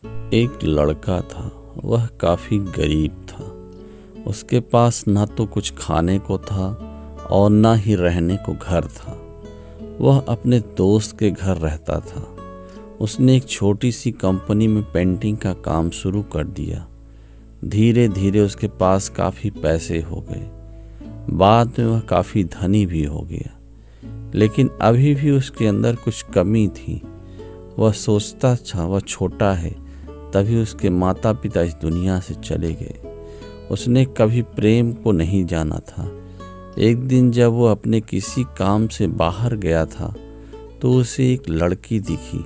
एक लड़का था। वह काफ़ी गरीब था। उसके पास ना तो कुछ खाने को था और ना ही रहने को घर था। वह अपने दोस्त के घर रहता था। उसने एक छोटी सी कंपनी में पेंटिंग का काम शुरू कर दिया। धीरे धीरे उसके पास काफ़ी पैसे हो गए। बाद में वह काफ़ी धनी भी हो गया, लेकिन अभी भी उसके अंदर कुछ कमी थी। वह सोचता था वह छोटा है, तभी उसके माता पिता इस दुनिया से चले गए। उसने कभी प्रेम को नहीं जाना था। एक दिन जब वो अपने किसी काम से बाहर गया था तो उसे एक लड़की दिखी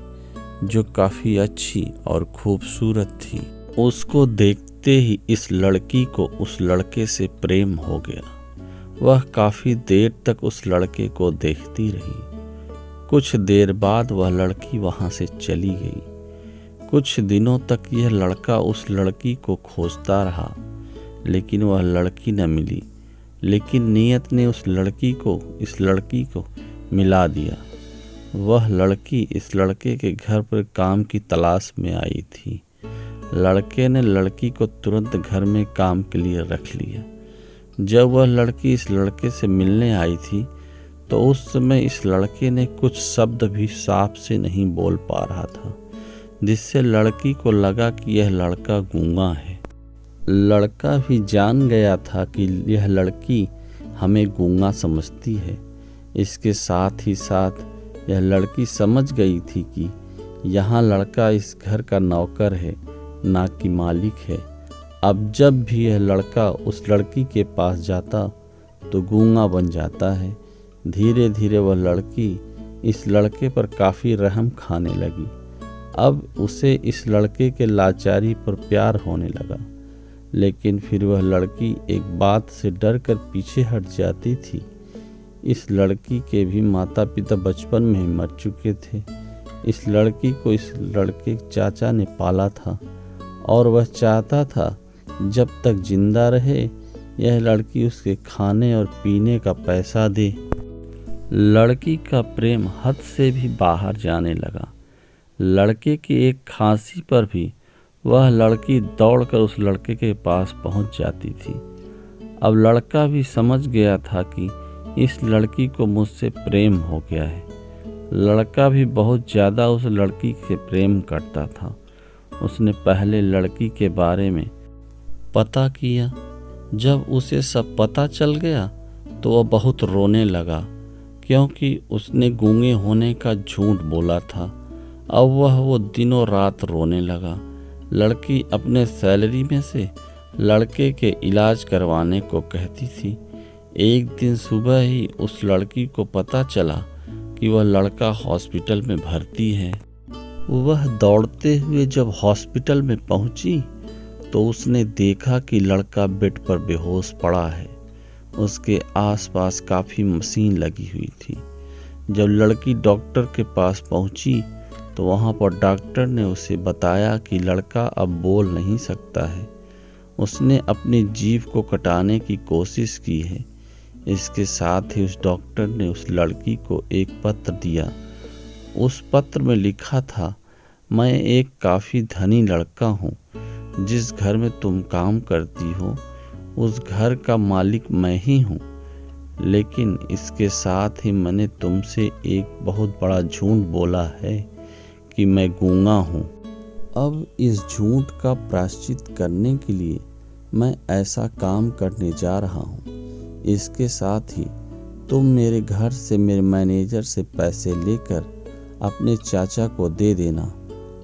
जो काफ़ी अच्छी और खूबसूरत थी। उसको देखते ही इस लड़की को उस लड़के से प्रेम हो गया। वह काफ़ी देर तक उस लड़के को देखती रही। कुछ देर बाद वह लड़की वहाँ से चली गई। कुछ दिनों तक यह लड़का उस लड़की को खोजता रहा, लेकिन वह लड़की न मिली। लेकिन नियत ने उस लड़की को इस लड़की को मिला दिया। वह लड़की इस लड़के के घर पर काम की तलाश में आई थी। लड़के ने लड़की को तुरंत घर में काम के लिए रख लिया। जब वह लड़की इस लड़के से मिलने आई थी तो उस समय इस लड़के ने कुछ शब्द भी साफ से नहीं बोल पा रहा था, जिससे लड़की को लगा कि यह लड़का गूंगा है। लड़का भी जान गया था कि यह लड़की हमें गूंगा समझती है। इसके साथ ही साथ यह लड़की समझ गई थी कि यहाँ लड़का इस घर का नौकर है, ना कि मालिक है। अब जब भी यह लड़का उस लड़की के पास जाता तो गूंगा बन जाता है। धीरे धीरे वह लड़की इस लड़के पर काफ़ी रहम खाने लगी। अब उसे इस लड़के के लाचारी पर प्यार होने लगा, लेकिन फिर वह लड़की एक बात से डर कर पीछे हट जाती थी। इस लड़की के भी माता पिता बचपन में ही मर चुके थे। इस लड़की को इस लड़के चाचा ने पाला था और वह चाहता था जब तक जिंदा रहे यह लड़की उसके खाने और पीने का पैसा दे। लड़की का प्रेम हद से भी बाहर जाने लगा। लड़के की एक खांसी पर भी वह लड़की दौड़कर उस लड़के के पास पहुंच जाती थी। अब लड़का भी समझ गया था कि इस लड़की को मुझसे प्रेम हो गया है। लड़का भी बहुत ज़्यादा उस लड़की से प्रेम करता था। उसने पहले लड़की के बारे में पता किया। जब उसे सब पता चल गया तो वह बहुत रोने लगा, क्योंकि उसने गूंगे होने का झूठ बोला था। अब वो दिनों रात रोने लगा। लड़की अपने सैलरी में से लड़के के इलाज करवाने को कहती थी। एक दिन सुबह ही उस लड़की को पता चला कि वह लड़का हॉस्पिटल में भर्ती है। वह दौड़ते हुए जब हॉस्पिटल में पहुंची तो उसने देखा कि लड़का बेड पर बेहोश पड़ा है। उसके आसपास काफ़ी मशीन लगी हुई थी। जब लड़की डॉक्टर के पास पहुंची तो वहां पर डॉक्टर ने उसे बताया कि लड़का अब बोल नहीं सकता है। उसने अपनी जीभ को कटाने की कोशिश की है। इसके साथ ही उस डॉक्टर ने उस लड़की को एक पत्र दिया। उस पत्र में लिखा था, मैं एक काफ़ी धनी लड़का हूँ। जिस घर में तुम काम करती हो उस घर का मालिक मैं ही हूँ, लेकिन इसके साथ ही मैंने तुमसे एक बहुत बड़ा झूठ बोला है कि मैं गूंगा हूँ। अब इस झूठ का प्रायश्चित करने के लिए मैं ऐसा काम करने जा रहा हूँ। इसके साथ ही तुम मेरे घर से मेरे मैनेजर से पैसे लेकर अपने चाचा को दे देना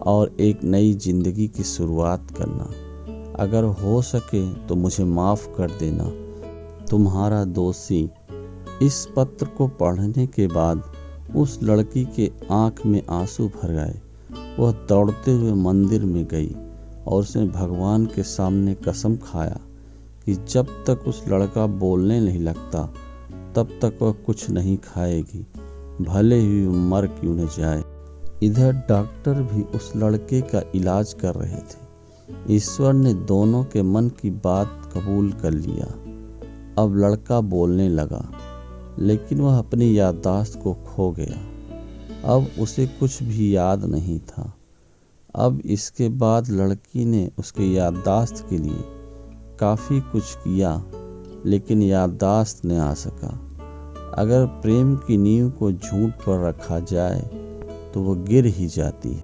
और एक नई जिंदगी की शुरुआत करना। अगर हो सके तो मुझे माफ़ कर देना, तुम्हारा दोषी। इस पत्र को पढ़ने के बाद उस लड़की के आंख में आंसू भर गए। वह दौड़ते हुए मंदिर में गई और उसने भगवान के सामने कसम खाया कि जब तक उस लड़का बोलने नहीं लगता तब तक वह कुछ नहीं खाएगी, भले ही वो मर क्यों न जाए। इधर डॉक्टर भी उस लड़के का इलाज कर रहे थे। ईश्वर ने दोनों के मन की बात कबूल कर लिया। अब लड़का बोलने लगा, लेकिन वह अपनी याददाश्त को खो गया। अब उसे कुछ भी याद नहीं था। अब इसके बाद लड़की ने उसके याददाश्त के लिए काफ़ी कुछ किया, लेकिन याददाश्त न आ सका। अगर प्रेम की नींव को झूठ पर रखा जाए तो वो गिर ही जाती है।